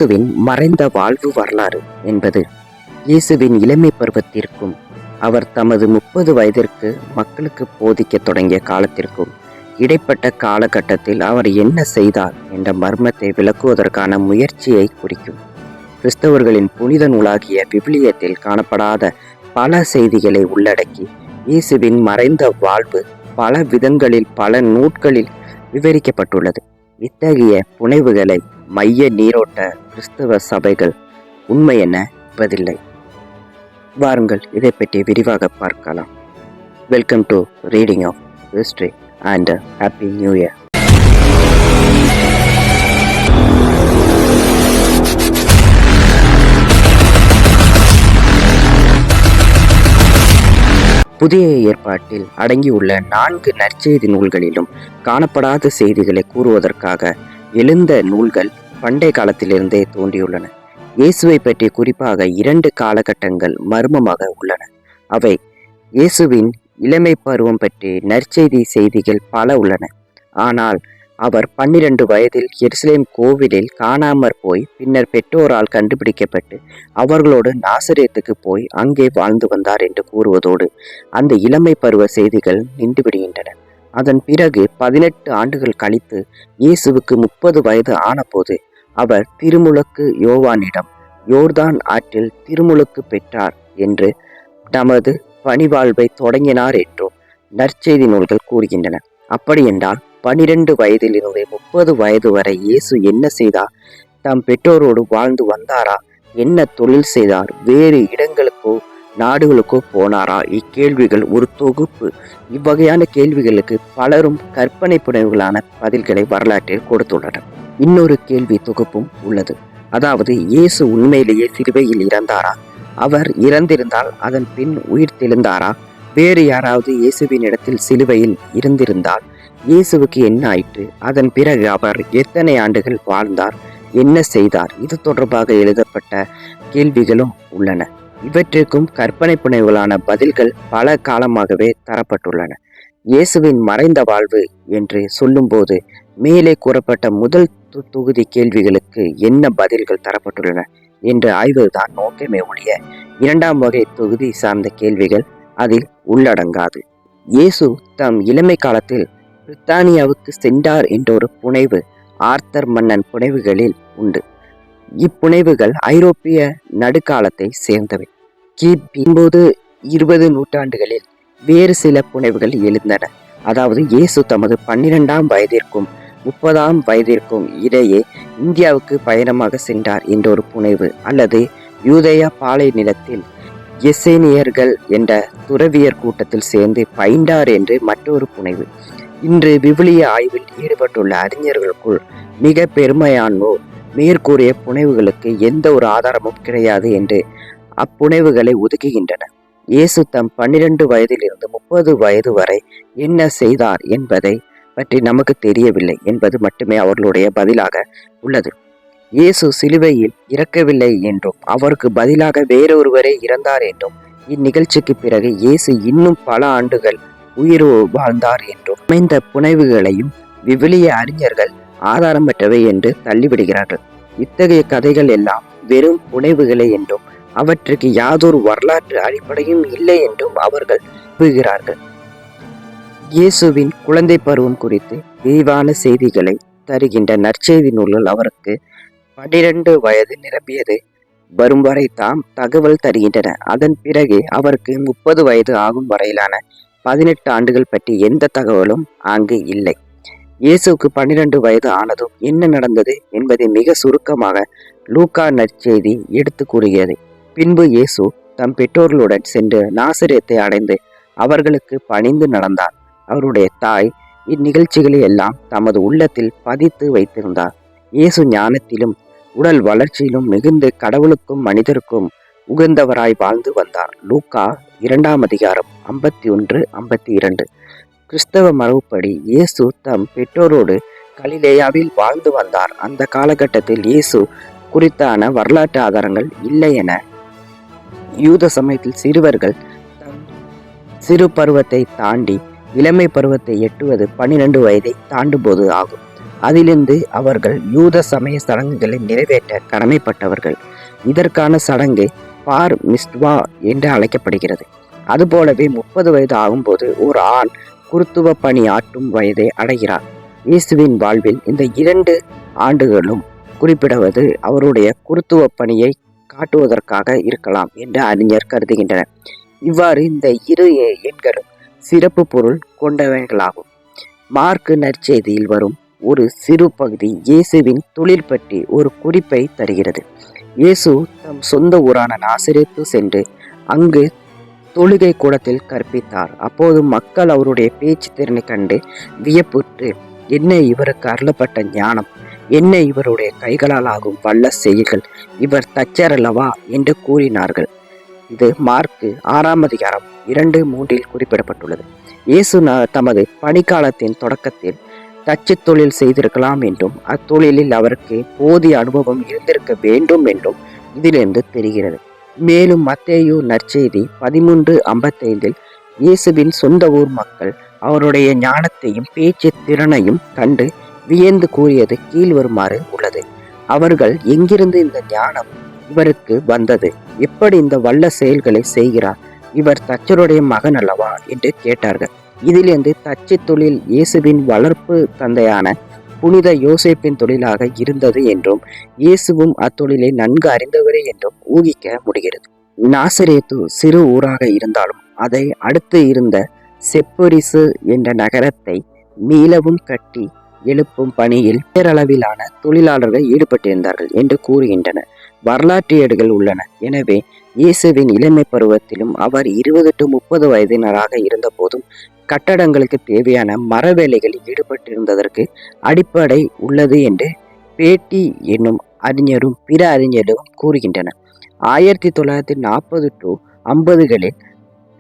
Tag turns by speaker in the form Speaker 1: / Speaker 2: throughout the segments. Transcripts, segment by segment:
Speaker 1: இயேசுவின் மறைந்த வாழ்வு வரலாறு என்பது இயேசுவின் இளமை பருவத்திற்கும் அவர் தமது 30 வயதிற்கு மக்களுக்கு போதிக்க தொடங்கிய காலத்திற்கும் இடைப்பட்ட காலகட்டத்தில் அவர் என்ன செய்தார் என்ற மர்மத்தை விளக்குவதற்கான முயற்சியை குறிக்கும். கிறிஸ்தவர்களின் புனித நூலாகிய விவிலியத்தில் காணப்படாத பல செய்திகளை உள்ளடக்கி இயேசுவின் மறைந்த வாழ்வு பல விதங்களில் பல நூட்களில் விவரிக்கப்பட்டுள்ளது. இத்தகைய புனைவுகளை மைய நீரோட்ட கிறிஸ்தவ சபைகள் உண்மை என பதில்லை. வாருங்கள் இதை பற்றி விரிவாக பார்க்கலாம். Welcome to reading of history and happy new year. புதிய ஏற்பாட்டில் அடங்கியுள்ள 4 நற்செய்தி நூல்களிலும் காணப்படாத செய்திகளை கூறுவதற்காக எழுந்த நூல்கள் பண்டைய காலத்திலிருந்தே தோன்றியுள்ளன. இயேசுவை பற்றி குறிப்பாக 2 காலகட்டங்கள் மர்மமாக உள்ளன. அவை இயேசுவின் இளமை பருவம் பற்றி நற்செய்தி செய்திகள் பல உள்ளன. ஆனால் அவர் 12 வயதில் எருசலேம் கோவிலில் காணாமற் போய் பின்னர் பெற்றோரால் கண்டுபிடிக்கப்பட்டு அவர்களோடு நாசரேத்துக்கு போய் அங்கே வாழ்ந்து வந்தார் என்று கூறுவதோடு அந்த இளமை பருவ செய்திகள் நின்றுவிடுகின்றன. அதன் பிறகு 18 ஆண்டுகள் கழித்து இயேசுவுக்கு 30 வயது ஆனபோது அவர் திருமுழுக்கு யோவானிடம் யோர்தான் ஆற்றில் திருமுழுக்கு பெற்றார் என்று தமது பணிவாழ்வை தொடங்கினார் என்றும் நற்செய்தி நூல்கள் கூறுகின்றன. அப்படியென்றால் 12 வயதிலிருந்து 30 வயது வரை இயேசு என்ன செய்தார்? தம் பெற்றோரோடு வாழ்ந்து வந்தாரா? என்ன தொழில் செய்தார்? வேறு இடங்களுக்கோ நாடுகளுக்கோ போனாரா? இக்கேள்விகள் ஒரு தொகுப்பு. இவ்வகையான கேள்விகளுக்கு பலரும் கற்பனை புனைவுகளான பதில்களை வரலாற்றில் கொடுத்துள்ளனர். இன்னொரு கேள்வி தொகுப்பும் உள்ளது. அதாவது இயேசு உண்மையிலேயே சிலுவையில் இறந்தாரா? அவர் இறந்திருந்தால் அதன் பின் உயிர் தெழுந்தாரா? வேறு யாராவது இயேசுவின் இடத்தில் சிலுவையில் இருந்திருந்தால் இயேசுவுக்கு என்ன ஆயிற்று? அதன் பிறகு அவர் எத்தனை ஆண்டுகள் வாழ்ந்தார்? என்ன செய்தார்? இது தொடர்பாக எழுதப்பட்ட கேள்விகளும் உள்ளன. இவற்றிற்கும் கற்பனை புனைவுகளான பதில்கள் பல காலமாகவே தரப்பட்டுள்ளன. இயேசுவின் மறைந்த வாழ்வு என்று சொல்லும்போது மேலே கூறப்பட்ட முதல் தொகுதி கேள்விகளுக்கு என்ன பதில்கள் தரப்பட்டுள்ளன என்று ஆய்வதுதான் நோக்கமே ஒழிய 2ஆம் வகை தொகுதி சார்ந்த கேள்விகள் அதில் உள்ளடங்காது. இயேசு தம் இளமை காலத்தில் பிரித்தானியாவுக்கு சென்றார் என்ற ஒரு புனைவு ஆர்த்தர் மன்னன் புனைவுகளில் உண்டு. இப்புனைவுகள் ஐரோப்பிய நடுக்காலத்தை சேர்ந்தவை. கிபி 19-20 நூற்றாண்டுகளில் வேறு சில புனைவுகள் எழுந்தன. அதாவது இயேசு தமது 12ஆம் வயதிற்கும் 30ஆம் வயதிற்கும் இடையே இந்தியாவுக்கு பயணமாக சென்றார் என்ற ஒரு புனைவு, அல்லது யூதேயா பாலை நிலத்தில் எசேனியர்கள் என்ற துறவியர் கூட்டத்தில் சேர்ந்து பயின்றார் என்று மற்றொரு புனைவு. இன்று விவிலிய ஆய்வில் ஈடுபட்டுள்ள அறிஞர்களுக்குள் மிக பெருமையானோர் மேற்கூறிய புனைவுகளுக்கு எந்த ஒரு ஆதாரமும் கிடையாது என்று அப்புனைவுகளை ஒதுக்குகின்றனர். இயேசு தம் 12 வயதிலிருந்து 30 வயது வரை என்ன செய்தார் என்பதை பற்றி நமக்கு தெரியவில்லை என்பது மட்டுமே அவர்களுடைய பதிலாக உள்ளது. இயேசு சிலுவையில் இறக்கவில்லை என்றும் அவருக்கு பதிலாக வேறொருவரே இறந்தார் என்றும் இந்நிகழ்ச்சிக்கு பிறகு இயேசு இன்னும் பல ஆண்டுகள் உயிர் வாழ்ந்தார் என்றும் அமைந்த புனைவுகளையும் விவிலிய அறிஞர்கள் ஆதாரமற்றவை என்று தள்ளிவிடுகிறார்கள். இத்தகைய கதைகள் எல்லாம் வெறும் புனைவுகளே என்றும் அவற்றுக்கு யாதொரு வரலாற்று அடிப்படையும் இல்லை என்றும் அவர்கள் கூறுகிறார்கள். இயேசுவின் குழந்தை பருவம் குறித்து விரிவான செய்திகளை தருகின்ற நற்செய்தி நூல்கள் அவருக்கு 12 வயது நிரம்பியது வரும் வரை தாம் தகவல் தருகின்றன. அதன் பிறகு அவருக்கு 30 வயது ஆகும் வரையிலான 18 ஆண்டுகள் பற்றி எந்த தகவலும் அங்கு இல்லை. இயேசுக்கு 12 வயது ஆனதும் என்ன நடந்தது என்பதை மிக சுருக்கமாக லூக்கா நற்செய்தி எடுத்து கூறுகிறது. பின்பு இயேசு தம் பெற்றோர்களுடன் சென்று நாசரேத்தை அடைந்து அவர்களுக்கு பணிந்து நடந்தார். அவருடைய தாய் இந்நிகழ்ச்சிகளை எல்லாம் தமது உள்ளத்தில் பதித்து வைத்திருந்தார். இயேசு ஞானத்திலும் உடல் வளர்ச்சியிலும் மிகுந்து கடவுளுக்கும் மனிதருக்கும் உகந்தவராய் வாழ்ந்து வந்தார். லூக்கா 2ஆம் அதிகாரம் 51-52. கிறிஸ்தவ மரபுப்படி இயேசு தம் பெற்றோரோடு கலிலேயாவில் வாழ்ந்து வந்தார். அந்த காலகட்டத்தில் இயேசு குறித்தான வரலாற்று ஆதாரங்கள் இல்லை என யூத சமயத்தில் சிறுவர்கள் தம் சிறு பருவத்தை தாண்டி இளமை பருவத்தை எட்டுவது 12 வயதை தாண்டும் போது ஆகும். அதிலிருந்து அவர்கள் யூத சமய சடங்குகளை நிறைவேற்ற கடமைப்பட்டவர்கள். இதற்கான சடங்கு பார் மிஸ்வா என்று அழைக்கப்படுகிறது. அதுபோலவே 30 வயது ஆகும்போது ஒரு ஆண் குருத்துவ பணி ஆற்றும் வயதை அடைகிறார். இயேசுவின் வாழ்வில் இந்த 2 ஆண்டுகளும் குறிப்பிடுவது அவருடைய குருத்துவ பணியை காட்டுவதற்காக இருக்கலாம் என்று அறிஞர் கருதுகின்றனர். இவ்வாறு இந்த 2 எண்களும் சிறப்பு பொருள் கொண்டவைகளாகும். மார்க்கு நற்செய்தியில் வரும் ஒரு சிறு பகுதி இயேசுவின் தொழில் பற்றி ஒரு குறிப்பை தருகிறது. இயேசு தம் சொந்த ஊரான நாசரேத்து சென்று அங்கு தொழுகை கூடத்தில் கற்பித்தார். அப்போது மக்கள் அவருடைய பேச்சு திறனை கண்டு வியப்புற்று, என்ன இவருக்கு அருளப்பட்ட ஞானம், என்ன இவருடைய கைகளால் ஆகும் வல்ல செயல்கள், இவர் தச்சர் அல்லவா என்று கூறினார்கள். இது மார்க்கு 6ஆம் அதிகாரம் 2:3 குறிப்பிடப்பட்டுள்ளது. இயேசு தமது பணிக்காலத்தின் தொடக்கத்தில் தச்சு தொழில் செய்திருக்கலாம் என்றும் அத்தொழிலில் அவருக்கு போதிய அனுபவம் இருந்திருக்க வேண்டும் என்றும் இதிலிருந்து தெரிகிறது. மேலும் மத்தேயு நற்செய்தி 13:55 இயேசுவின் சொந்த ஊர் மக்கள் அவருடைய ஞானத்தையும் பேச்சு திறனையும் கண்டு வியந்து கூறியது கீழ்வருமாறு உள்ளது. அவர்கள் எங்கிருந்து இந்த ஞானம் இவருக்கு வந்தது, எப்படி இந்த வல்ல செயல்களை செய்கிறார், இவர் தச்சருடைய மகன் அல்லவா என்று கேட்டார்கள். இதிலிருந்து தச்சு தொழில் இயேசுவின் வளர்ப்பு தந்தையான புனித யோசேப்பின் தொழிலாக இருந்தது என்றும் இயேசுவும் அத்தொழிலை நன்கு அறிந்தவரே என்றும் ஊகிக்க முடிகிறது. நாசரேத்து சிறு ஊராக இருந்தாலும் அதை அடுத்து இருந்த செப்பரிசு என்ற நகரத்தை மீளவும் கட்டி எழுப்பும் பணியில் பேரளவிலான தொழிலாளர்கள் ஈடுபட்டிருந்தார்கள் என்று கூறுகின்றனர். வரலாற்று ஏடுகள் உள்ளன. எனவே இயேசுவின் இளமை பருவத்திலும் அவர் 20 to 30 வயதினராக இருந்த போதும் கட்டடங்களுக்கு தேவையான மர வேலைகளில் ஈடுபட்டிருந்ததற்கு அடிப்படை உள்ளது என்று பேட்டி என்னும் அறிஞரும் பிற அறிஞரும் கூறுகின்றனர். 1940 to 50களில்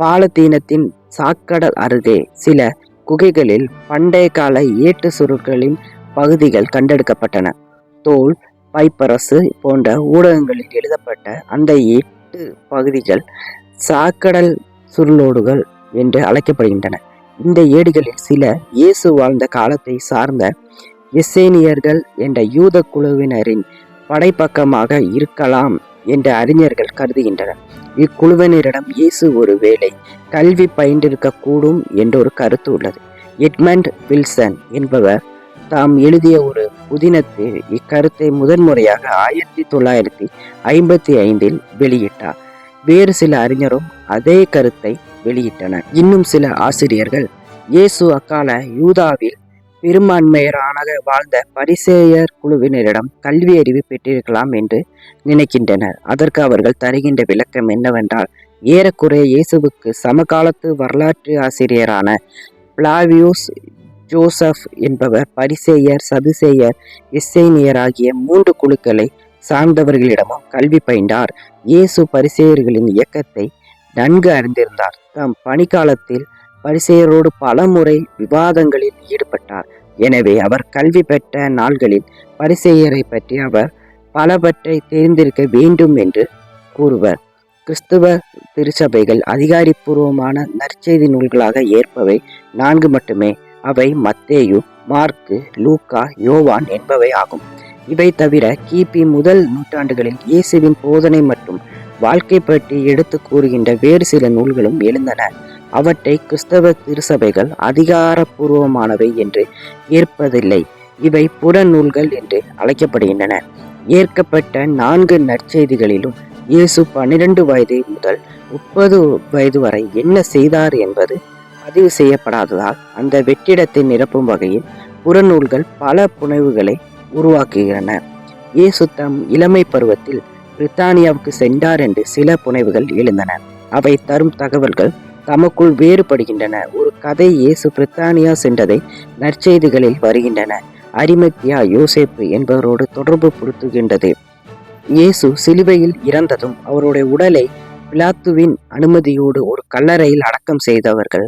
Speaker 1: பாலத்தீனத்தின் சாக்கடல் அருகே சில குகைகளில் பண்டைய கால ஏட்டு சுருட்களின் பகுதிகள் கண்டெடுக்கப்பட்டன. தோல், பைப்பரசு போன்ற ஊடகங்களில் எழுதப்பட்ட அந்த 8 பகுதிகள் சாக்கடல் சுருளோடுகள் என்று அழைக்கப்படுகின்றன. இந்த ஏடுகளில் சில இயேசு வாழ்ந்த காலத்தை சார்ந்த எசேனியர்கள் என்ற யூத குழுவினரின் படைப்பக்கமாக இருக்கலாம் என்று அறிஞர்கள் கருதுகின்றனர். இக்குழுவினரிடம் இயேசு ஒரு வேளை கல்வி பயின்றிருக்கக்கூடும் என்றொரு கருத்து உள்ளது. எட்மண்ட் வில்சன் என்பவர் தாம் எழுதிய ஒரு புதினத்தில் இக்கருத்தை முதன்முறையாக 1955 வெளியிட்டார். வேறு சில அறிஞரும் அதே கருத்தை வெளியிட்டனர். இன்னும் சில ஆசிரியர்கள் இயேசு அக்கால யூதாவில் பெரும்பான்மையராக வாழ்ந்த பரிசேயர் குழுவினரிடம் கல்வி அறிவு பெற்றிருக்கலாம் என்று நினைக்கின்றனர். அதற்கு அவர்கள் தருகின்ற விளக்கம் என்னவென்றால், ஏறக்குறைய இயேசுவுக்கு சமகாலத்து வரலாற்று ஆசிரியரான பிளாவியோஸ் ஜோசப் என்பவர் பரிசேயர், சதுசேயர், எஸ்ஸேனியர் ஆகிய 3 குழுக்களை சார்ந்தவர்களிடமும் கல்வி பயின்றார். இயேசு பரிசேயர்களின் இயக்கத்தை நன்கு அறிந்திருந்தார். தம் பணிக்காலத்தில் பரிசேயரோடு பல முறை விவாதங்களில் ஈடுபட்டார். எனவே அவர் கல்வி பெற்ற நாள்களில் பரிசேயரை பற்றி அவர் பலவற்றை தெரிந்திருக்க வேண்டும் என்று கூறுவர். கிறிஸ்துவ திருச்சபைகள் அதிகாரப்பூர்வமான நற்செய்தி நூல்களாக ஏற்பவை 4 மட்டுமே. அவை மத்தேயு, மார்க்கு, லூக்கா, யோவான் என்பவை ஆகும். இவை தவிர கிபி முதல் நூற்றாண்டுகளில் இயேசுவின் போதனை மற்றும் வாழ்க்கை பற்றி எடுத்து கூறுகின்ற வேறு சில நூல்களும் எழுந்தன. அவற்றை கிறிஸ்தவ திருச்சபைகள் அதிகாரப்பூர்வமானவை என்று ஏற்பதில்லை. இவை புற நூல்கள் என்று அழைக்கப்படுகின்றன. ஏற்கப்பட்ட 4 நற்செய்திகளிலும் இயேசு 12 வயது முதல் 30 வயது வரை என்ன செய்தார் என்பது பதிவு செய்யப்படாததால் அந்த வெற்றிடத்தை நிரப்பும் வகையில் புறநூல்கள் பல புனைவுகளை உருவாக்குகின்றன. இயேசு தம் இளமை பருவத்தில் பிரித்தானியாவுக்கு சென்றார் என்று சில புனைவுகள் எழுந்தன. அவை தரும் தகவல்கள் தமக்குள் வேறுபடுகின்றன. ஒரு கதை இயேசு பிரித்தானியா சென்றதை நற்செய்திகளில் வருகின்றன. அரிமத்தியா யோசேப்பு என்பவரோடு தொடர்பு படுத்துகின்றது. இயேசு சிலுவையில் இறந்ததும் அவருடைய உடலை பிலாத்துவின் அனுமதியோடு ஒரு கல்லறையில் அடக்கம் செய்தவர்கள்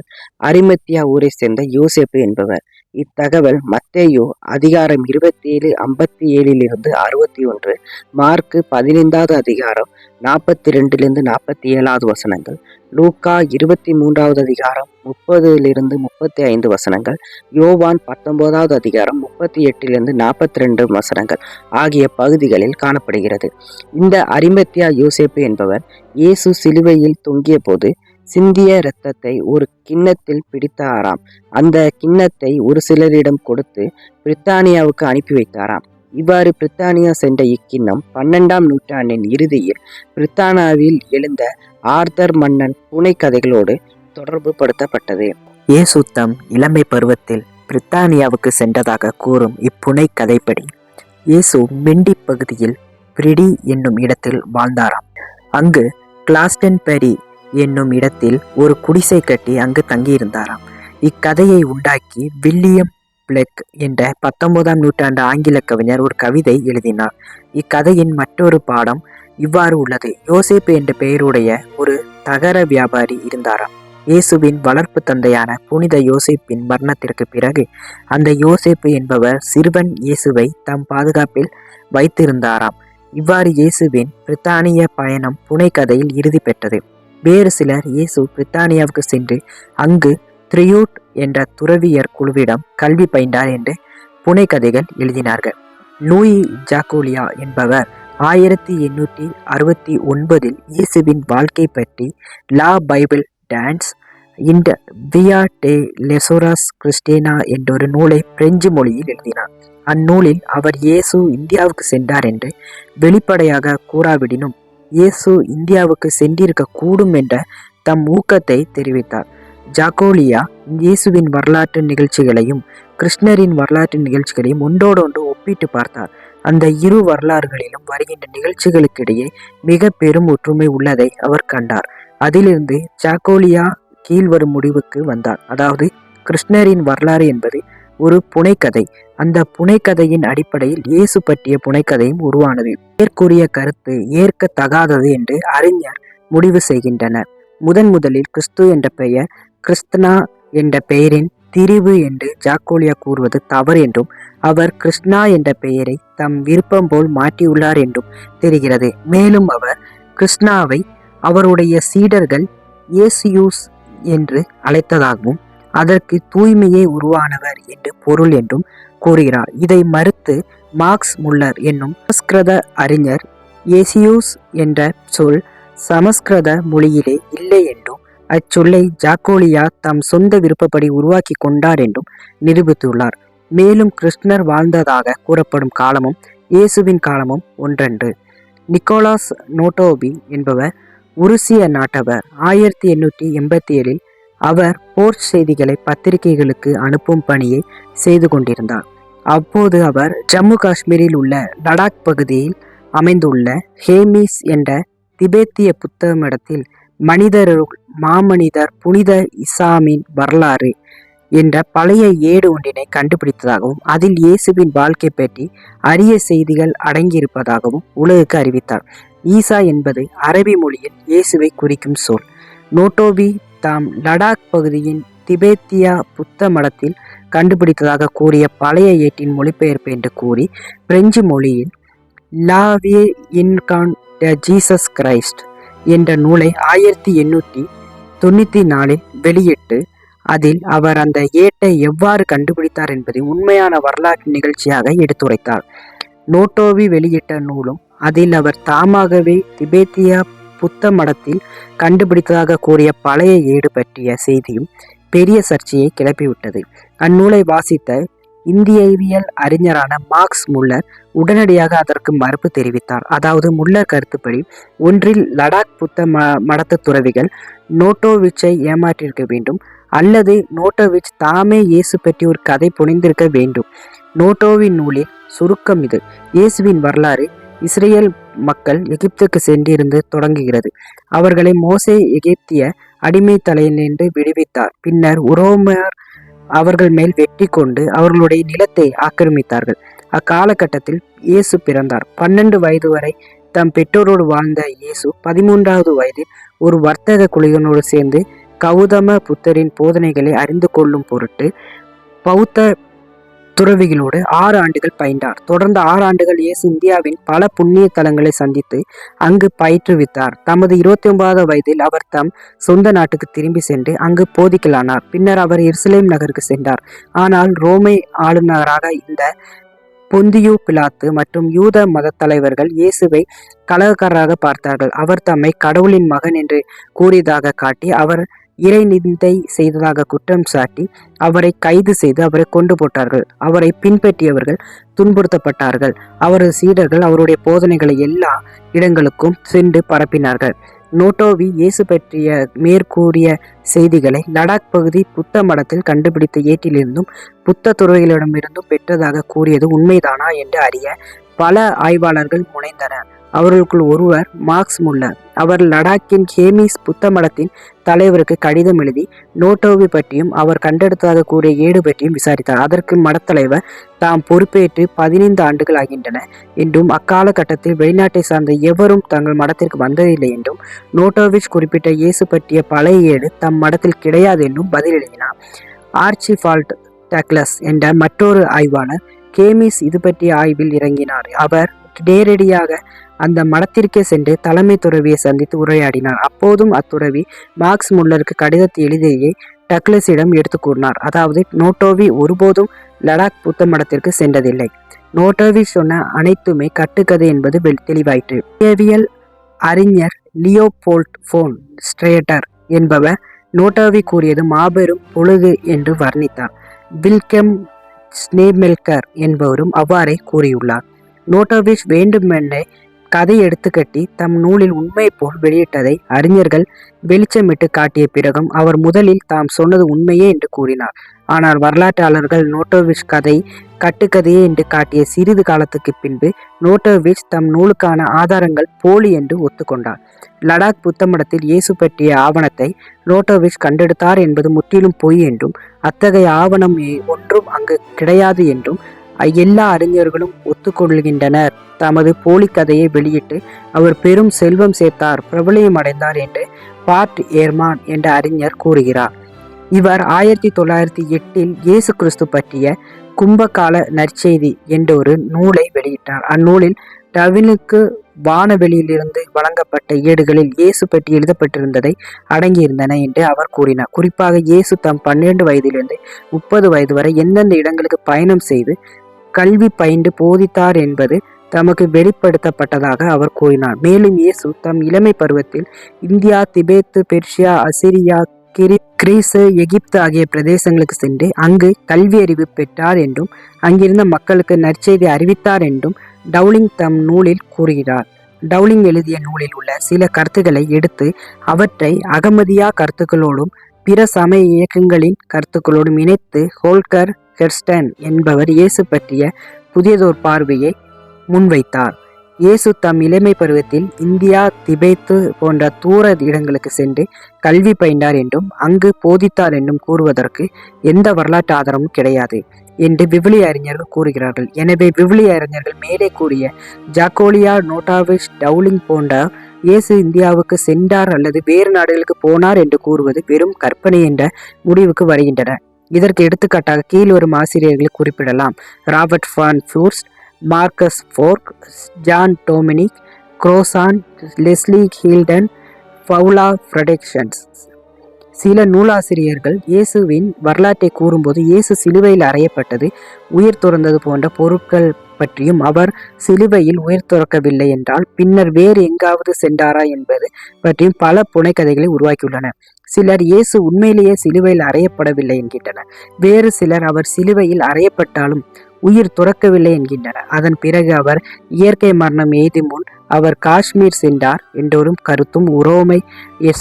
Speaker 1: அரிமத்தியா ஊரை சேர்ந்த யோசேப்பு என்பவர். இத்தகவல் மத்தேயு அதிகாரம் 27:57 61, மார்க்கு 15வது அதிகாரம் 42 47 வசனங்கள், லூக்கா 23வது அதிகாரம் 30 35 வசனங்கள், யோவான் 19வது அதிகாரம் 38 42 வசனங்கள் ஆகிய பகுதிகளில் காணப்படுகிறது. இந்த அரிமத்தியா யோசேப்பு என்பவர் இயேசு சிலுவையில் தொங்கிய போது சிந்திய இரத்தத்தை ஒரு கிண்ணத்தில் பிடித்தாராம். அந்த கிண்ணத்தை ஒரு சிலரிடம் கொடுத்து பிரித்தானியாவுக்கு அனுப்பி வைத்தாராம். இவ்வாறு பிரித்தானியா சென்ற இக்கிண்ணம் 12ஆம் நூற்றாண்டின் இறுதியில் பிரித்தானியாவில் எழுந்த ஆர்தர் மன்னன் புனைக்கதைகளோடு தொடர்பு படுத்தப்பட்டது. இயேசு தம் இளமை பருவத்தில் பிரித்தானியாவுக்கு சென்றதாக கூறும் இப்புனை கதைப்படி இயேசு மெண்டி பகுதியில் பிரிடி என்னும் இடத்தில் வாழ்ந்தாராம். அங்கு கிளாஸ்டன்பெரி என்னும் இடத்தில் ஒரு குடிசை கட்டி அங்கு தங்கியிருந்தாராம். இக்கதையை உண்டாக்கி வில்லியம் பிளெக் என்ற 19ஆம் நூற்றாண்டு ஆங்கில கவிஞர் ஒரு கவிதை எழுதினார். இக்கதையின் மற்றொரு பாடம் இவ்வாறு உள்ளது. யோசேப்பு என்ற பெயருடைய ஒரு தகர வியாபாரி இருந்தாராம். இயேசுவின் வளர்ப்பு தந்தையான புனித யோசேப்பின் மரணத்திற்கு பிறகு அந்த யோசேப்பு என்பவர் சிறுவன் இயேசுவை தம் பாதுகாப்பில் வைத்திருந்தாராம். இவ்வாறு இயேசுவின் பிரித்தானிய பயணம் புனைக்கதையில் இறுதி பெற்றது. வேறு சிலர் இயேசு பிரித்தானியாவுக்கு சென்று அங்கு த்ரியூட் என்ற துறவியர் குழுவிடம் கல்வி பயின்றார் என்று புனைக்கதைகள் எழுதினார்கள். லூயி ஜாக்கோலியா என்பவர் 1869 இயேசுவின் வாழ்க்கை பற்றி லா பைபிள் டான்ஸ் இன் வியா டே லெசோரஸ் கிறிஸ்டேனா என்றொரு நூலை பிரெஞ்சு மொழியில் எழுதினார். அந்நூலில் அவர் இயேசு இந்தியாவுக்கு சென்றார் என்று வெளிப்படையாக கூறாவிடினும் இயேசு இந்தியாவுக்கு சென்றிருக்க கூடும் என்ற தம் ஊக்கத்தை தெரிவித்தார். ஜாக்கோலியா இயேசுவின் வரலாற்று நிகழ்ச்சிகளையும் கிருஷ்ணரின் வரலாற்று நிகழ்ச்சிகளையும் ஒன்றோடொன்று ஒப்பிட்டு பார்த்தார். அந்த இரு வரலாறுகளிலும் வருகின்ற நிகழ்ச்சிகளுக்கிடையே மிக பெரும் ஒற்றுமை உள்ளதை அவர் கண்டார். அதிலிருந்து ஜாக்கோலியா கீழ்வரும் முடிவுக்கு வந்தார். அதாவது கிருஷ்ணரின் வரலாறு என்பது ஒரு புனைக்கதை. அந்த புனைக்கதையின் அடிப்படையில் இயேசு பற்றிய புனைக்கதையும் உருவானது. மேற்கூறிய கருத்து ஏற்கத்தகாதது என்று அறிஞர் முடிவு செய்கின்றனர். முதலில் கிறிஸ்து என்ற பெயர் கிறிஸ்தனா என்ற பெயரின் திரிவு என்று ஜாக்கோலியா கூறுவது தவறு என்றும் அவர் கிருஷ்ணா என்ற பெயரை தம் விருப்பம் போல் மாற்றியுள்ளார் என்றும் தெரிகிறது. மேலும் அவர் கிருஷ்ணாவை அவருடைய சீடர்கள் இயேசுயூஸ் என்று அழைத்ததாகவும் அதற்கு தூய்மையே உருவானவர் என்று பொருள் என்றும் கூறுகிறார். இதை மறுத்து மார்க்ஸ் முல்லர் என்னும் சமஸ்கிருத அறிஞர் இயேசுயூஸ் என்ற சொல் சமஸ்கிருத மொழியிலே இல்லை என்றும் அச்சொல்லை ஜாக்கோலியா தம் சொந்த விருப்பப்படி உருவாக்கி கொண்டார் என்றும் நிரூபித்துள்ளார். மேலும் கிருஷ்ணர் வாழ்ந்ததாக கூறப்படும் காலமும் இயேசுவின் காலமும் ஒன்றன்று. நிக்கோலாஸ் நோட்டோபி என்பவர் உருசிய நாட்டவர். 1887 அவர் போர் செய்திகளை பத்திரிகைகளுக்கு அனுப்பும் பணியை செய்து கொண்டிருந்தார். அப்போது அவர் ஜம்மு காஷ்மீரில் உள்ள லடாக் பகுதியில் அமைந்துள்ள ஹேமிஸ் என்ற திபெத்திய புத்த மடத்தில் மனிதருள் மாமனிதர் புனித இசாமின் வரலாறு என்ற பழைய ஏடு ஒன்றினை கண்டுபிடித்ததாகவும் அதில் இயேசுவின் வாழ்க்கை பற்றி அரிய செய்திகள் அடங்கியிருப்பதாகவும் உலகுக்கு அறிவித்தார். ஈசா என்பது அரபி மொழியில் இயேசுவை குறிக்கும் சொல். நோட்டோபி தாம் லடாக் பகுதியின் திபெத்தியா புத்த மடத்தில் கண்டுபிடித்ததாக கூறிய பழைய ஏட்டின் மொழிபெயர்ப்பு என்று கூறி பிரெஞ்சு மொழியில் லாவியே இன்கான் ஜீசஸ் கிரைஸ்ட் என்ற நூலை 1894 வெளியிட்டு அதில் அவர் அந்த ஏட்டை எவ்வாறு கண்டுபிடித்தார் என்பதை உண்மையான வரலாற்று நிகழ்ச்சியாக எடுத்துரைத்தார். நோட்டோவி வெளியிட்ட நூலும் அதில் அவர் தாமாகவே திபெத்தியா புத்த மடத்தில் கண்டுபிடித்ததாக கூறிய பழைய ஏடு பற்றிய செய்தியும் பெரிய சர்ச்சையை கிளப்பிவிட்டது. அந்நூலை வாசித்த இந்தியவியல் அறிஞரான மார்க்ஸ் முல்லர் உடனடியாக அதற்கு மறுப்பு தெரிவித்தார். அதாவது முல்லர் கருத்துப்படி ஒன்றில் லடாக் புத்த மடத்து துறவிகள் நோட்டோவிச்சை ஏமாற்றியிருக்க வேண்டும், அல்லது நோட்டோவிச் தாமே இயேசு பற்றி ஒரு கதை புனைந்திருக்க வேண்டும். நோட்டோவின் நூலில் சுருக்கம் இது. இயேசுவின் வரலாறு இஸ்ரேல் மக்கள் எகிப்துக்கு சென்றிருந்து தொடங்குகிறது. அவர்களை மோசே எகிப்திய அடிமை தலையினின்று விடுவித்தார். பின்னர் உரோமர் அவர்கள் மேல் வெற்றி கொண்டு அவர்களுடைய நிலத்தை ஆக்கிரமித்தார்கள். அக்காலகட்டத்தில் இயேசு பிறந்தார். 12 வயது வரை தம் பெற்றோரோடு வாழ்ந்த இயேசு 13வது வயதில் ஒரு வர்த்தக குழுவினோடு சேர்ந்து கௌதம புத்தரின் போதனைகளை அறிந்து கொள்ளும் பொருட்டு
Speaker 2: பௌத்த துறவிகளோடு 6 ஆண்டுகள் பயின்றார். தொடர்ந்து 6 ஆண்டுகள் இயேசு இந்தியாவின் பல புண்ணிய தலங்களை சந்தித்து அங்கு பயிற்றுவித்தார். தமது 29வது வயதில் அவர் தம் சொந்த நாட்டுக்கு திரும்பி சென்று அங்கு போதிக்கலானார். பின்னர் அவர் எருசலேம் நகருக்கு சென்றார். ஆனால் ரோமை ஆளுநராக இந்த பொந்தியு பிலாத்து மற்றும் யூத மத தலைவர்கள் இயேசுவை கலகக்காரராக பார்த்தார்கள். அவர் தம்மை கடவுளின் மகன் என்று கூறியதாக காட்டி அவர் இறை நிந்தை செய்ததாக குற்றம் சாட்டி அவரை கைது செய்து அவரை கொண்டு போட்டார்கள். அவரை பின்பற்றியவர்கள் துன்புறுத்தப்பட்டார்கள். அவரது சீடர்கள் அவருடைய போதனைகளை எல்லா இடங்களுக்கும் சென்று பரப்பினார்கள். நோட்டோவி இயேசு பற்றிய மேற்கூறிய செய்திகளை லடாக் பகுதி புத்த மடத்தில் கண்டுபிடித்த ஏட்டிலிருந்தும் புத்த துறவிகளிடமிருந்தும் பெற்றதாக கூறியது உண்மைதானா என்று அறிய பல ஆய்வாளர்கள் முனைந்தனர். அவர்களுக்குள் ஒருவர் மார்க்ஸ் முல்லர். அவர் லடாக்கின் ஹேமிஸ் புத்த மடத்தின் தலைவருக்கு கடிதம் எழுதி நோட்டோவி பற்றியும் அவர் கண்டெடுத்ததாக கூறிய ஏடு பற்றியும் விசாரித்தார். அதற்கு மடத்தலைவர் தாம் பொறுப்பேற்று 15 ஆண்டுகள் ஆகின்றன என்றும் அக்காலகட்டத்தில் வெளிநாட்டை சார்ந்த எவரும் தங்கள் மடத்திற்கு வந்ததில்லை என்றும் நோட்டோவிச் குறிப்பிட்ட இயேசு பற்றிய பழைய ஏடு தம் மடத்தில் கிடையாது என்றும் பதில் எழுதினார். ஆர்ச்சிபால்ட் டக்ளஸ் என்ற மற்றொரு ஆய்வாளர் கேமிஸ் இது பற்றிய ஆய்வில் இறங்கினார். அவர் நேரடியாக அந்த மடத்திற்கே சென்று தலைமை துறவியை சந்தித்து உரையாடினார். அப்போதும் அத்துறவி மார்க்ஸ் முல்லருக்கு கடிதத்தை எழுதியே டக்ளஸிடம் எடுத்து கூறினார். அதாவது நோட்டோவி ஒருபோதும் லடாக் புத்த மடத்திற்கு சென்றதில்லை. நோட்டோவி சொன்ன அனைத்துமே கட்டுக்கதை என்பது தெளிவாயிற்று. இயற்பியல் அறிஞர் லியோபோல்ட் ஃபோன் ஸ்ட்ரேட்டர் என்பவர் நோட்டோவி கூறியது மாபெரும் பொழுது என்று வர்ணித்தார். வில்கெம் ஸ்னேமெல்கர் என்பவரும் அவ்வாறே கூறியுள்ளார். நோட்டோவிச் வேண்டுமென்றே கதை எடுத்துக்கட்டி தம் நூலில் உண்மை போல் வெளியிட்டதை அறிஞர்கள் வெளிச்சமிட்டு காட்டிய பிறகும் அவர் முதலில் தாம் சொன்னது உண்மையே என்று கூறினார். ஆனால் வரலாற்றாளர்கள் நோட்டோவிச் கதை கட்டுக்கதையே என்று காட்டிய சிறிது காலத்துக்கு பின்பு நோட்டோவிச் தம் நூலுக்கான ஆதாரங்கள் போலி என்று ஒத்துக்கொண்டார். லடாக் புத்த மடத்தில் இயேசு பற்றிய ஆவணத்தை நோட்டோவிச் கண்டெடுத்தார் என்பது முற்றிலும் பொய் என்றும் அத்தகைய ஆவணம் ஒன்றும் அங்கு கிடையாது என்றும் எல்லா அறிஞர்களும் ஒத்துக்கொள்கின்றனர். தமது போலி கதையை வெளியிட்டு அவர் பெரும் செல்வம் சேர்த்தார், பிரபலியம் அடைந்தார் என்று பார்ட் ஏர்மான் என்ற அறிஞர் கூறுகிறார். இவர் 1908 இயேசு கிறிஸ்து பற்றிய கும்பகால நற்செய்தி என்ற ஒரு நூலை வெளியிட்டார். அந்நூலில் டவினுக்கு வானவெளியிலிருந்து வழங்கப்பட்ட ஏடுகளில் இயேசு பற்றி எழுதப்பட்டிருந்ததை அடங்கியிருந்தன என்று அவர் கூறினார். குறிப்பாக இயேசு தம் 12 வயதிலிருந்து 30 வயது வரை எந்தெந்த இடங்களுக்கு பயணம் செய்து கல்வி பயின்று போதித்தார் என்பது தமக்கு வெளிப்படுத்தப்பட்டதாக அவர் கூறினார். மேலும் இயேசு தம் இளமை பருவத்தில் இந்தியா, திபெத்து, பெர்ஷியா, அசிரியா, கிரீசு, எகிப்து ஆகிய பிரதேசங்களுக்கு சென்று அங்கு கல்வி அறிவு பெற்றார் என்றும் அங்கிருந்த மக்களுக்கு நற்செய்தி அறிவித்தார் என்றும் டவுலிங் தம் நூலில் கூறுகிறார். டவுலிங் எழுதிய நூலில் உள்ள சில கருத்துக்களை எடுத்து அவற்றை அகமதியா கருத்துக்களோடும் பிற சமய இயக்கங்களின் கருத்துக்களோடும் இணைத்து ஹோல்கர் ஹெர்ஸ்டன் என்பவர் இயேசு பற்றிய புதியதோர் பார்வையை முன்வைத்தார். இயேசு தம் இளமை பருவத்தில் இந்தியா, திபெத்து போன்ற தூர இடங்களுக்கு சென்று கல்வி பயின்றார் என்றும் அங்கு போதித்தார் என்றும் கூறுவதற்கு எந்த வரலாற்று ஆதாரமும் கிடையாது என்று விவிலிய அறிஞர்கள் கூறுகிறார்கள். எனவே விவிலிய அறிஞர்கள் மேலே கூறிய ஜாக்கோலியா, நோட்டோவிச், டவுலிங் போன்ற இயேசு இந்தியாவுக்கு சென்றார் அல்லது வேறு நாடுகளுக்கு போனார் என்று கூறுவது வெறும் கற்பனை என்ற முடிவுக்கு வருகின்றனர். இதற்கு எடுத்துக்காட்டாக கீழ்வரும் ஆசிரியர்களை குறிப்பிடலாம். Robert van Voorst, Marcus Borg, John Dominic Crossan, Leslie Houlden, Paula Fredriksen. சில நூலாசிரியர்கள் இயேசுவின் வரலாற்றை கூறும்போது இயேசு சிலுவையில் அறையப்பட்டது, உயிர் துறந்தது போன்ற பொருட்கள் பற்றியும் அவர் சிலுவையில் உயிர் துறக்கவில்லை என்றால் பின்னர் வேறு எங்காவது சென்றாரா என்பது பற்றியும் பல புனைக்கதைகளை உருவாக்கியுள்ளனர். சிலர் இயேசு உண்மையிலேயே சிலுவையில் அறையப்படவில்லை என்கின்றனர். வேறு சிலர் அவர் சிலுவையில் அறையப்பட்டாலும் உயிர் துறக்கவில்லை என்கின்றனர். அதன் பிறகு அவர் இயற்கை மரணம் எய்தும் முன் அவர் காஷ்மீர் சென்றார் என்றொரு கருத்தும், உரோமை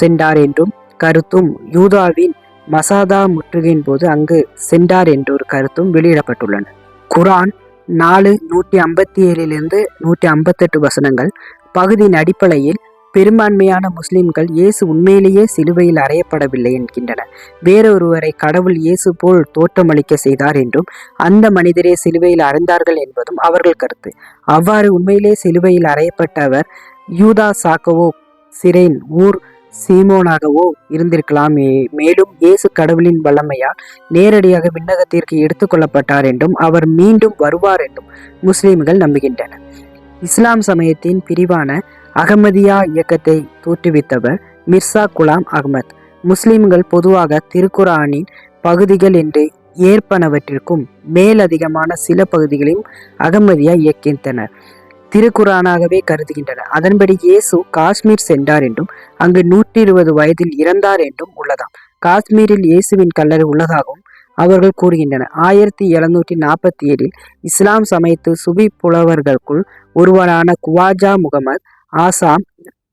Speaker 2: சென்றார் என்றும் கருத்தும், யூதாவின் மசாதா முற்றுகையின் போது அங்கு சென்றார் என்றொரு கருத்தும் வெளியிடப்பட்டுள்ளன. குரான் 4:157 158 வசனங்கள் பகுதியின் அடிப்படையில் பெரும்பான்மையான முஸ்லிம்கள் இயேசு உண்மையிலேயே சிலுவையில் அறையப்படவில்லை என்கின்றனர். வேறொருவரை கடவுள் இயேசு போல் தோற்றமளிக்க செய்தார் என்றும் அந்த மனிதரே சிலுவையில் அறைந்தார்கள் என்பதும் அவர்கள் கருத்து. அவ்வாறு உண்மையிலே சிலுவையில் அறையப்பட்டவர் யூதா சாக்கவோ சிரேன் ஊர் சீமோனாகவோ இருந்திருக்கலாம். மேலும் இயேசு கடவுளின் வல்லமையால் நேரடியாக விண்ணகத்திற்கு எடுத்துக்கொள்ளப்பட்டார் என்றும் அவர் மீண்டும் வருவார் என்றும் முஸ்லிம்கள் நம்புகின்றனர். இஸ்லாம் சமயத்தின் பிரிவான அகமதியா இயக்கத்தை தோற்றுவித்தவர் மிர்சா குலாம் அகமத். முஸ்லிம்கள் பொதுவாக திருக்குரானின் பகுதிகள் என்று ஏற்பனவற்றிற்கும் மேலதிகமான சில பகுதிகளையும் அகமதியா இயக்கின்றனர் திருக்குரானாகவே கருதுகின்றனர். அதன்படி இயேசு காஷ்மீர் சென்றார் என்றும் அங்கு 120 வயதில் இறந்தார் என்றும் உள்ளதாம். காஷ்மீரில் இயேசுவின் கல்லறை உள்ளதாகவும் அவர்கள் கூறுகின்றனர். 1747 இஸ்லாம் சமயத்து சுபி புலவர்களுக்குள் ஒருவரான குவாஜா முகமது ஆசாம்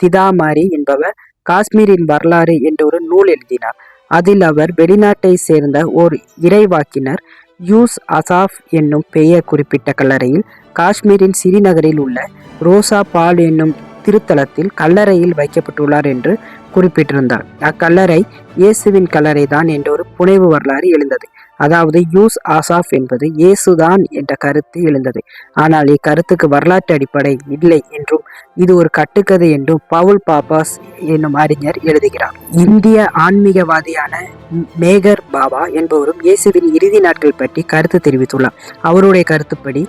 Speaker 2: திதாமாரி என்பவர் காஷ்மீரின் வரலாறு என்ற ஒரு நூல் எழுதினார். அதில் அவர் வெளிநாட்டை சேர்ந்த ஓர் இறைவாக்கினர் யூஸ் அசாஃப் என்னும் பெயர் குறிப்பிட்ட கல்லறையில் காஷ்மீரின் சிறிநகரில் உள்ள ரோசா பால் என்னும் திருத்தலத்தில் கல்லறையில் வைக்கப்பட்டுள்ளார் என்று குறிப்பிட்டிருந்தார். அக்கல்லறை இயேசுவின் கல்லறை தான் என்ற ஒரு புனைவு வரலாறு எழுந்தது. அதாவது யூஸ் ஆசாஃப் என்பது இயேசுதான் என்ற கருத்து எழுந்தது. ஆனால் இக்கருத்துக்கு வரலாற்று அடிப்படை இல்லை என்றும் இது ஒரு கட்டுக்கதை என்றும் பவுல் பாப்பாஸ் என்னும் அறிஞர் எழுதுகிறார். இந்திய ஆன்மீகவாதியான மேகர் பாபா என்பவரும் இயேசுவின் இறுதி நாட்கள் பற்றி கருத்து தெரிவித்துள்ளார். அவருடைய கருத்துப்படி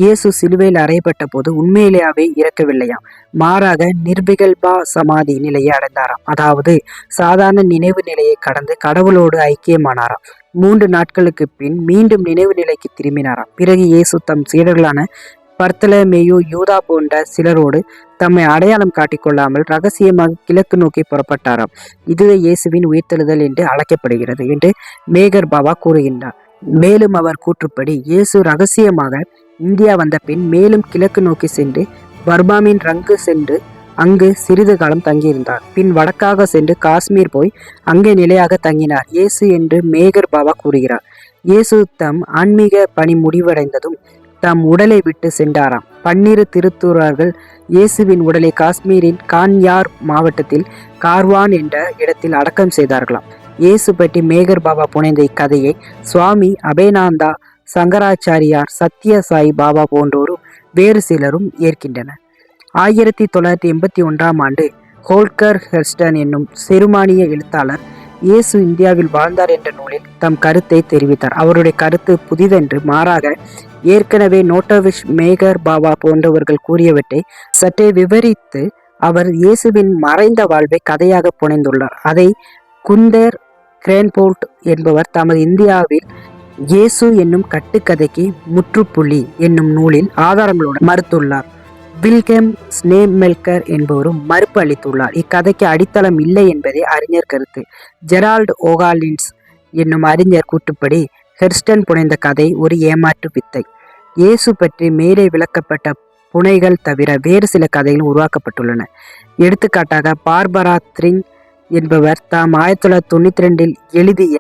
Speaker 2: இயேசு சிலுவையில் அறையப்பட்ட போது உண்மையிலேயே இறக்கவில்லையாம். மாறாக நிர்விகல்பா சமாதி நிலையை அடைந்தாராம். அதாவது சாதாரண நினைவு நிலையை கடந்து கடவுளோடு ஐக்கியமானாராம். 3 நாட்களுக்கு பின் மீண்டும் நினைவு நிலைக்கு திரும்பினாராம். பிறகு இயேசு தம் சீடர்களான பர்த்தலமேயு, யூதா போன்ற சிலரோடு தம்மை அடையாளம் காட்டிக்கொள்ளாமல் ரகசியமாக கிழக்கு நோக்கி புறப்பட்டாராம். இதுவே இயேசுவின் உயிர்த்தெழுதல் என்று அழைக்கப்படுகிறது என்று மேகர் பாபா கூறுகின்றார். மேலும் அவர் கூற்றுப்படி இயேசு ரகசியமாக இந்தியா வந்த பின் மேலும் கிழக்கு நோக்கி சென்று பர்மாவின் ரங்கு சென்று அங்கு சிறிது காலம் தங்கியிருந்தார். பின் வடக்காக சென்று காஷ்மீர் போய் அங்கே நிலையாக தங்கினார் இயேசு என்று மேகர் பாபா கூறுகிறார். இயேசு தம் ஆன்மீக பணி முடிவடைந்ததும் தம் உடலை விட்டு சென்றாராம். 12 திருத்தூதர்கள் இயேசுவின் உடலை காஷ்மீரின் கான்யார் மாவட்டத்தில் கார்வான் என்ற இடத்தில் அடக்கம் செய்தார்களாம். இயேசு பற்றி மேகர் பாபா புனைந்த இக்கதையை சுவாமி அபேனாந்தா, சங்கராச்சாரியார், சத்ய சாய் பாபா போன்றோரும் வேறு சிலரும் ஏற்கின்றனர். 1981 ஹோல்கர் ஹெர்ஸ்டன் என்னும் செருமானிய எழுத்தாளர் இயேசு இந்தியாவில் வாழ்ந்தார் என்ற நூலில் தம் கருத்தை தெரிவித்தார். அவருடைய கருத்து புதிதென்று, மாறாக ஏற்கனவே நோட்டோவிஷ், மேகர் பாபா போன்றவர்கள் கூறியவற்றை சற்றே விவரித்து அவர் இயேசுவின் மறைந்த வாழ்வை கதையாக புனைந்துள்ளார். அதை குந்தர் கிரேன்போல்ட் என்பவர் தமது இந்தியாவில் இயேசு என்னும் கட்டுக்கதைக்கு முற்றுப்புள்ளி என்னும் நூலில் ஆதாரங்களோடு மறுத்துள்ளார். வில்கெம் ஸ்னேமெல்கர் என்பவரும் மறுப்பு அளித்துள்ளார். இக்கதைக்கு அடித்தளம் இல்லை என்பதே அறிஞர் கருத்து. ஜெரால்டு ஓகாலின்ஸ் என்னும் அறிஞர் கூற்றுப்படி ஹெர்ஸ்டன் புனைந்த கதை ஒரு ஏமாற்று வித்தை. இயேசு பற்றி மேலே விளக்கப்பட்ட புனைகள் தவிர வேறு சில கதைகள் உருவாக்கப்பட்டுள்ளன. எடுத்துக்காட்டாக பார்பரா த்ரிங் என்பவர் தாம் 1992 எழுதிய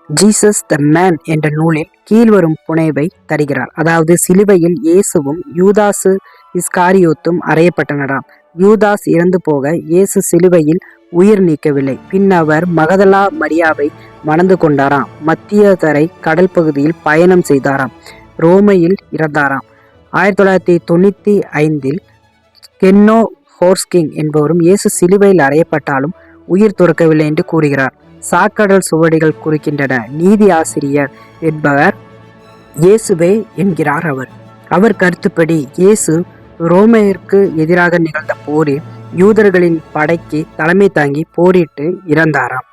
Speaker 2: ஜீசஸ் த மேன் என்ற நூலில் கீழ்வரும் புனைவை தருகிறார். அதாவது சிலுவையில் இயேசுவும் யூதாசு இஸ்காரியோத்தும் அறையப்பட்டனராம். யூதாஸ் இறந்து போக இயேசு சிலுவையில் உயிர் நீக்கவில்லை. பின் அவர் மகதலா மரியாவை மணந்து கொண்டாராம். மத்திய தரை கடல் பகுதியில் பயணம் செய்தாராம். ரோமையில் இறந்தாராம். 1995 கென்னோ ஹோர்ஸ்கிங் என்பவரும் இயேசு சிலுவையில் அறையப்பட்டாலும் உயிர் துறக்கவில்லை என்று கூறுகிறார். சாக்கடல் சுவடிகள் குறிக்கின்றன. நீதி ஆசிரியர் என்பவர் இயேசுவே என்கிறார். அவர் கருத்துப்படி இயேசு ரோமையருக்கு எதிராக நிகழ்ந்த போரில் யூதர்களின் படைக்கு தலைமை தாங்கி போரிட்டு இறந்தாராம்.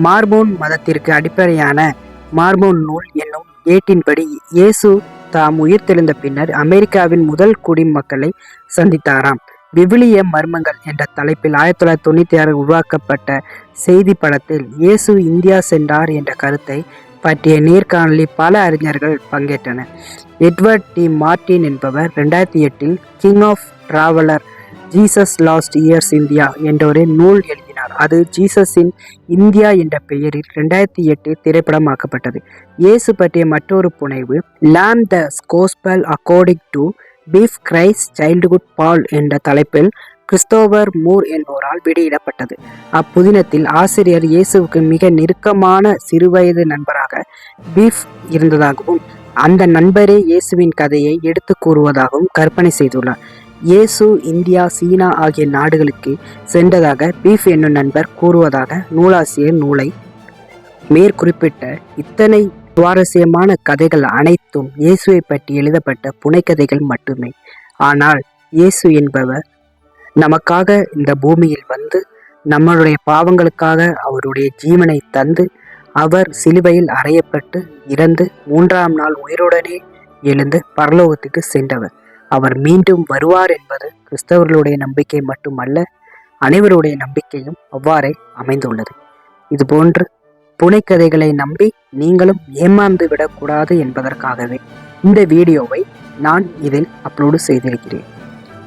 Speaker 2: மார்மோன் மதத்திற்கு அடிப்படையான மார்மோன் நூல் என்னும் ஏட்டின்படி இயேசு தாம் உயிர்த்தெழுந்த பின்னர் அமெரிக்காவின் முதல் குடிமக்களை சந்தித்தாராம். விவிலிய மர்மங்கள் என்ற தலைப்பில் 1996 உருவாக்கப்பட்ட செய்தி படத்தில் இயேசு இந்தியா சென்றார் என்ற கருத்தை பற்றிய நேர்காணலில் பல அறிஞர்கள் பங்கேற்றனர். எட்வர்ட் டி மார்டின் என்பவர் 2008 king of traveller Jesus lost years India என்ற ஒரு நூல் எழுதினார். அது ஜீசஸின் இந்தியா என்ற பெயரில் 2008 திரைப்படமாக்கப்பட்டது. இயேசு பற்றிய மற்றொரு புனைவு Lamb the gospel according to Biff Christ childhood pal என்ற தலைப்பில் கிறிஸ்தோபர் மூர் என்பவரால் வெளியிடப்பட்டது. அப்புதினத்தில் ஆசிரியர் இயேசுவுக்கு மிக நெருக்கமான சிறுவயது நண்பராக பீஃப் இருந்ததாகவும் அந்த நண்பரே இயேசுவின் கதையை எடுத்து கூறுவதாகவும் கற்பனை செய்துள்ளார். இயேசு இந்தியா, சீனா ஆகிய நாடுகளுக்கு சென்றதாக பீஃப் என்னும் நண்பர் கூறுவதாக நூலாசிரியர் நூலை மேற்குறிப்பிட்ட இத்தனை சுவாரஸ்யமான கதைகள் அனைத்தும் இயேசுவை பற்றி எழுதப்பட்ட புனைக்கதைகள் மட்டுமே. ஆனால் இயேசு என்பவர் நமக்காக இந்த பூமியில் வந்து நம்மளுடைய பாவங்களுக்காக அவருடைய ஜீவனை தந்து அவர் சிலுவையில் அறையப்பட்டு இறந்து 3ஆம் நாள் உயிருடனே எழுந்து பரலோகத்துக்கு சென்றவர். அவர் மீண்டும் வருவார் என்பது கிறிஸ்தவர்களுடைய நம்பிக்கை மட்டுமல்ல, அனைவருடைய நம்பிக்கையும் அவ்வாறே அமைந்துள்ளது. இதுபோன்று புனைக்கதைகளை நம்பி நீங்களும் ஏமாந்து விடக்கூடாது என்பதற்காகவே இந்த வீடியோவை நான் இதில் அப்லோடு செய்திருக்கிறேன்.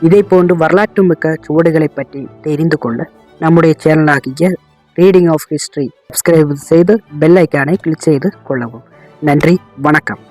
Speaker 2: இதே போன்று வரலாற்று மிக்க சுவடுகளை பற்றி தெரிந்து கொள்ள நம்முடைய சேனலாகிய ரீடிங் ஆஃப் ஹிஸ்டரி சப்ஸ்கிரைப் செய்து பெல் ஐக்கானை கிளிக் செய்து கொள்ளவும். நன்றி, வணக்கம்.